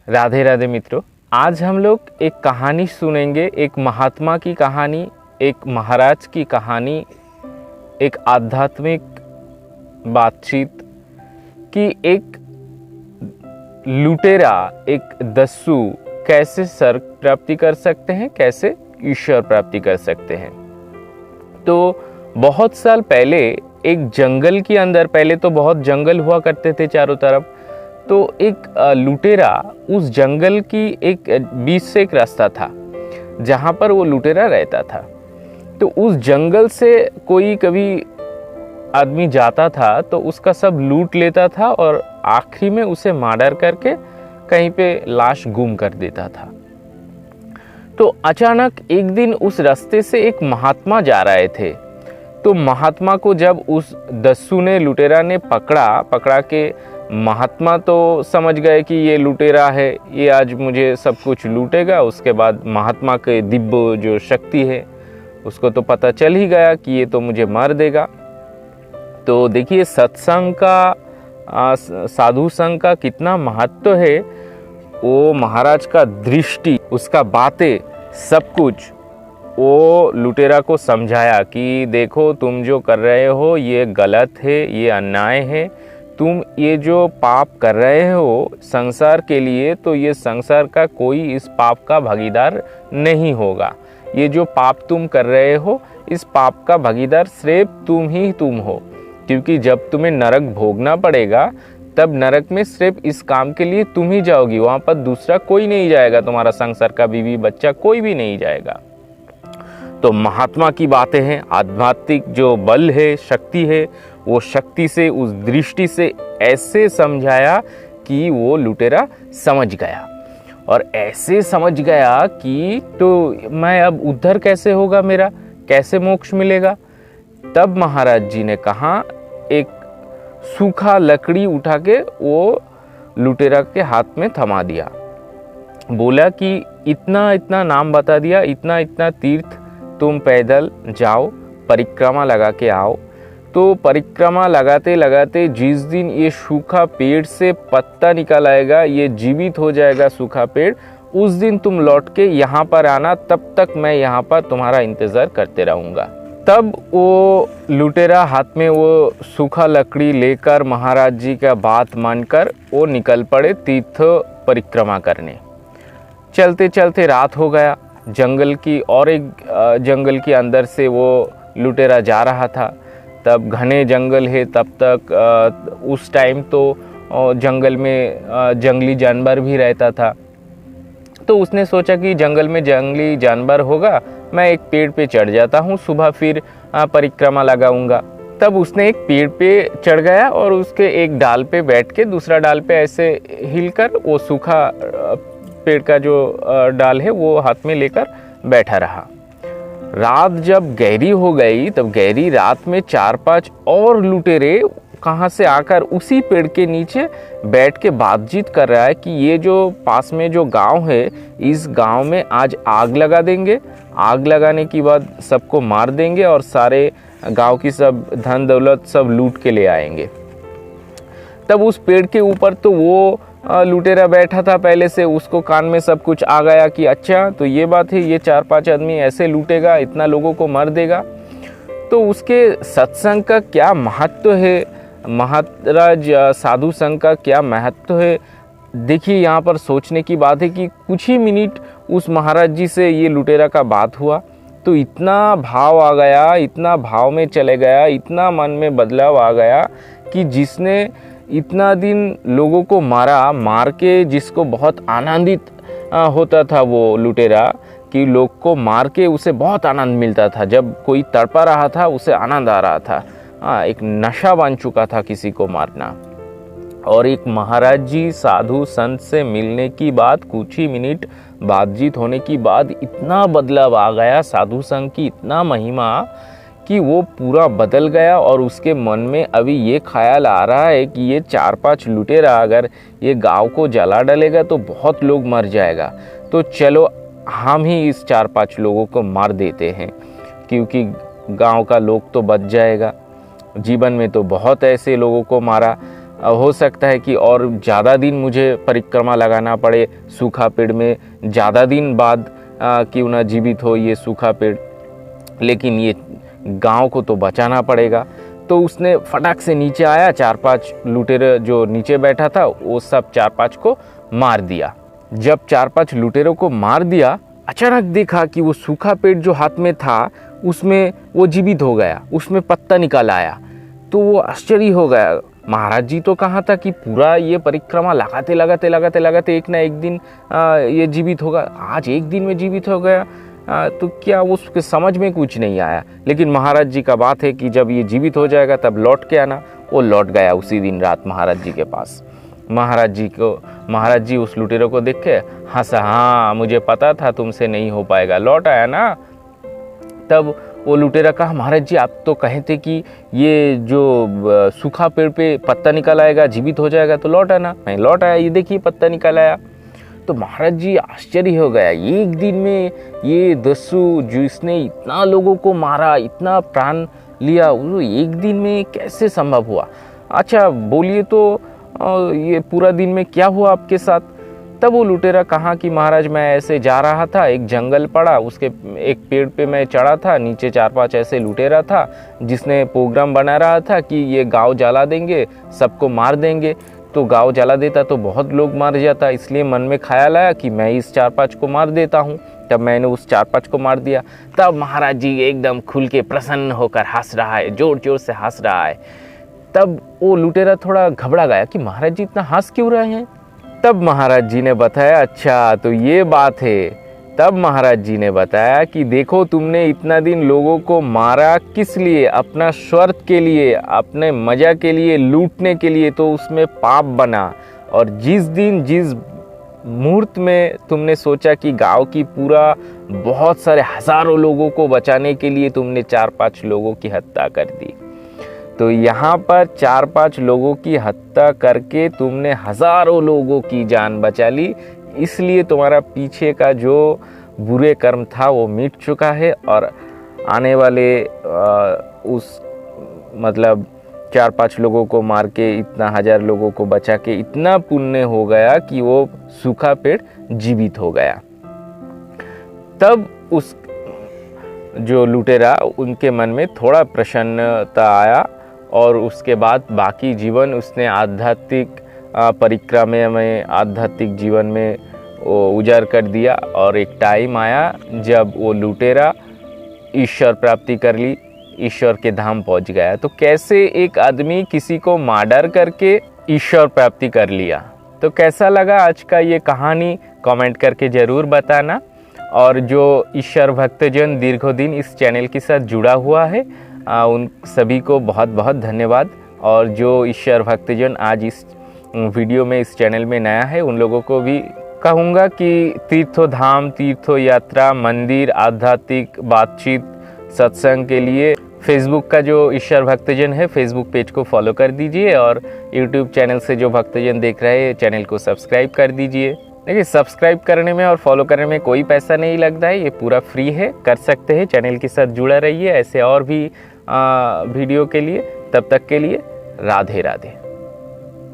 राधे राधे मित्रों, आज हम लोग एक कहानी सुनेंगे। एक महात्मा की कहानी, एक महाराज की कहानी, एक आध्यात्मिक बातचीत कि एक लुटेरा, एक दस्यु कैसे स्वर्ग प्राप्ति कर सकते हैं, कैसे ईश्वर प्राप्ति कर सकते हैं। तो बहुत साल पहले एक जंगल के अंदर, पहले तो बहुत जंगल हुआ करते थे चारों तरफ, तो एक लुटेरा उस जंगल की एक बीच से एक रास्ता था जहाँ पर वो लुटेरा रहता था। तो उस जंगल से कोई कभी आदमी जाता था तो उसका सब लूट लेता था और आखिरी में उसे मर्डर करके कहीं पे लाश गुम कर देता था। तो अचानक एक दिन उस रास्ते से एक महात्मा जा रहे थे। तो महात्मा को जब उस दस्यु ने, लुटेरा ने पकड़ा के, महात्मा तो समझ गए कि ये लुटेरा है, ये आज मुझे सब कुछ लूटेगा। उसके बाद महात्मा के दिव्य जो शक्ति है उसको तो पता चल ही गया कि ये तो मुझे मार देगा। तो देखिए सत्संग का, साधु संग का कितना महत्व है। वो महाराज का दृष्टि, उसका बातें, सब कुछ वो लुटेरा को समझाया कि देखो तुम जो कर रहे हो ये गलत है, ये अन्याय है। तुम ये जो पाप कर रहे हो संसार के लिए, तो ये संसार का कोई इस पाप का भागीदार नहीं होगा। ये जो पाप तुम कर रहे हो, इस पाप का भागीदार सिर्फ तुम हो। क्योंकि जब तुम्हें नरक भोगना पड़ेगा तब नरक में सिर्फ इस काम के लिए तुम ही जाओगी, वहाँ पर दूसरा कोई नहीं जाएगा। तुम्हारा संसार का बीवी बच्चा कोई भी नहीं जाएगा। तो महात्मा की बातें हैं, आध्यात्मिक जो बल है, शक्ति है, वो शक्ति से, उस दृष्टि से ऐसे समझाया कि वो लुटेरा समझ गया। और ऐसे समझ गया कि तो मैं अब उद्धार कैसे होगा, मेरा कैसे मोक्ष मिलेगा। तब महाराज जी ने कहा, एक सूखा लकड़ी उठा के वो लुटेरा के हाथ में थमा दिया। बोला कि इतना इतना नाम बता दिया, इतना इतना तीर्थ तुम पैदल जाओ, परिक्रमा लगा के आओ। तो परिक्रमा लगाते लगाते जिस दिन ये सूखा पेड़ से पत्ता निकल आएगा, ये जीवित हो जाएगा सूखा पेड़, उस दिन तुम लौट के यहाँ पर आना, तब तक मैं यहाँ पर तुम्हारा इंतज़ार करते रहूँगा। तब वो लुटेरा हाथ में वो सूखा लकड़ी लेकर महाराज जी का बात मानकर वो निकल पड़े तीर्थ परिक्रमा करने। चलते चलते रात हो गया। जंगल की और एक जंगल के अंदर से वो लुटेरा जा रहा था। तब घने जंगल है, तब तक उस टाइम तो जंगल में जंगली जानवर भी रहता था। तो उसने सोचा कि जंगल में जंगली जानवर होगा, मैं एक पेड़ पे चढ़ जाता हूँ, सुबह फिर परिक्रमा लगाऊंगा। तब उसने एक पेड़ पे चढ़ गया और उसके एक डाल पे बैठ के दूसरा डाल पे ऐसे हिलकर वो सूखा पेड़ का जो डाल है वो हाथ में लेकर बैठा रहा। रात जब गहरी हो गई, तब गहरी रात में 4-5 और लुटेरे कहाँ से आकर उसी पेड़ के नीचे बैठ के बातचीत कर रहा है कि ये जो पास में जो गांव है, इस गांव में आज आग लगा देंगे, आग लगाने के बाद सबको मार देंगे और सारे गांव की सब धन दौलत सब लूट के ले आएंगे। तब उस पेड़ के ऊपर तो वो लुटेरा बैठा था पहले से, उसको कान में सब कुछ आ गया कि अच्छा तो ये बात है, ये 4-5 आदमी ऐसे लूटेगा, इतना लोगों को मार देगा। तो उसके सत्संग का क्या महत्व है, महाराज साधु संघ का क्या महत्व है। देखिए यहाँ पर सोचने की बात है कि कुछ ही मिनट उस महाराज जी से ये लुटेरा का बात हुआ तो इतना भाव आ गया, इतना भाव में चले गया, इतना मन में बदलाव आ गया कि जिसने इतना दिन लोगों को मार के जिसको बहुत आनंदित होता था वो लुटेरा, कि लोग को मार के उसे बहुत आनंद मिलता था। जब कोई तड़पा रहा था उसे आनंद आ रहा था। एक नशा बन चुका था किसी को मारना। और एक महाराज जी साधु संत से मिलने की बाद, कुछ ही मिनट बातचीत होने की बाद इतना बदलाव आ गया, साधु संघ की इतना महिमा कि वो पूरा बदल गया। और उसके मन में अभी ये ख्याल आ रहा है कि ये 4-5 लुटेरा अगर ये गांव को जला डालेगा तो बहुत लोग मर जाएगा, तो चलो हम ही इस 4-5 लोगों को मार देते हैं, क्योंकि गांव का लोग तो बच जाएगा। जीवन में तो बहुत ऐसे लोगों को मारा, हो सकता है कि और ज़्यादा दिन मुझे परिक्रमा लगाना पड़े सूखा पेड़ में, ज़्यादा दिन बाद क्यों ना जीवित हो ये सूखा पेड़, लेकिन ये गांव को तो बचाना पड़ेगा। तो उसने फटाक से नीचे आया, 4-5 लुटेरे जो नीचे बैठा था वो सब 4-5 को मार दिया। जब 4-5 लुटेरों को मार दिया, अचानक देखा कि वो सूखा पेड़ जो हाथ में था उसमें वो जीवित हो गया, उसमें पत्ता निकल आया। तो वो आश्चर्य हो गया, महाराज जी तो कहा था कि पूरा ये परिक्रमा लगाते लगाते लगाते लगाते एक ना एक दिन ये जीवित होगा, आज एक दिन में जीवित हो गया। तो क्या उसके समझ में कुछ नहीं आया। लेकिन महाराज जी का बात है कि जब ये जीवित हो जाएगा तब लौट के आना। वो लौट गया उसी दिन रात महाराज जी के पास। महाराज जी उस लुटेरों को देख के हंसा, हाँ मुझे पता था तुमसे नहीं हो पाएगा, लौट आया ना। तब वो लुटेरा कहा, महाराज जी आप तो कहे थे कि ये जो सूखा पेड़ पे पत्ता निकल आएगा, जीवित हो जाएगा, तो लौट आना। मैं लौट आया, ये देखिए पत्ता निकल आया। तो महाराज जी आश्चर्य हो गया, एक दिन में ये दस्यु जिसने इतना लोगों को मारा, इतना प्राण लिया, वो एक दिन में कैसे संभव हुआ? अच्छा बोलिए तो ये पूरा दिन में क्या हुआ आपके साथ? तब वो लुटेरा कहा कि महाराज मैं ऐसे जा रहा था, एक जंगल पड़ा, उसके एक पेड़ पे मैं चढ़ा था, नीचे 4-5 ऐसे लुटेरा था जिसने प्रोग्राम बना रहा था कि ये गांव जला देंगे, सबको मार देंगे। तो गांव जला देता तो बहुत लोग मार जाता, इसलिए मन में ख्याल आया कि मैं इस 4-5 को मार देता हूँ। तब मैंने उस 4-5 को मार दिया। तब महाराज जी एकदम खुल के प्रसन्न होकर हंस रहा है, जोर जोर से हंस रहा है। तब वो लुटेरा थोड़ा घबरा गया कि महाराज जी इतना हंस क्यों रहे हैं। तब महाराज जी ने बताया, अच्छा तो ये बात है। तब महाराज जी ने बताया कि देखो तुमने इतना दिन लोगों को मारा किस लिए? अपना स्वार्थ के लिए, अपने मजा के लिए, लूटने के लिए, तो उसमें पाप बना। और जिस दिन जिस मुहूर्त में तुमने सोचा कि गांव की पूरा बहुत सारे हजारों लोगों को बचाने के लिए तुमने 4-5 लोगों की हत्या कर दी, तो यहाँ पर 4-5 लोगों की हत्या करके तुमने हजारों लोगों की जान बचा ली। इसलिए तुम्हारा पीछे का जो बुरे कर्म था वो मिट चुका है, और आने वाले उस मतलब 4-5 लोगों को मार के इतना 1000 लोगों को बचा के इतना पुण्य हो गया कि वो सूखा पेड़ जीवित हो गया। तब उस जो लुटेरा उनके मन में थोड़ा प्रसन्नता आया, और उसके बाद बाकी जीवन उसने आध्यात्मिक परिक्रमा में, आध्यात्मिक जीवन में वो उजाड़ कर दिया। और एक टाइम आया जब वो लुटेरा ईश्वर प्राप्ति कर ली, ईश्वर के धाम पहुंच गया। तो कैसे एक आदमी किसी को मर्डर करके ईश्वर प्राप्ति कर लिया। तो कैसा लगा आज का ये कहानी, कमेंट करके ज़रूर बताना। और जो ईश्वर भक्तजन दीर्घों इस चैनल के साथ जुड़ा हुआ है उन सभी को बहुत बहुत धन्यवाद। और जो ईश्वर भक्तजन आज इस वीडियो में, इस चैनल में नया है, उन लोगों को भी कहूँगा कि तीर्थो धाम, तीर्थो यात्रा, मंदिर, आध्यात्मिक बातचीत, सत्संग के लिए फेसबुक का जो ईश्वर भक्तजन है फेसबुक पेज को फॉलो कर दीजिए। और यूट्यूब चैनल से जो भक्तजन देख रहे हैं चैनल को सब्सक्राइब कर दीजिए। देखिए सब्सक्राइब करने में और फॉलो करने में कोई पैसा नहीं लगता है, ये पूरा फ्री है, कर सकते हैं। चैनल के साथ जुड़ा रहिए ऐसे और भी वीडियो के लिए। तब तक के लिए राधे राधे।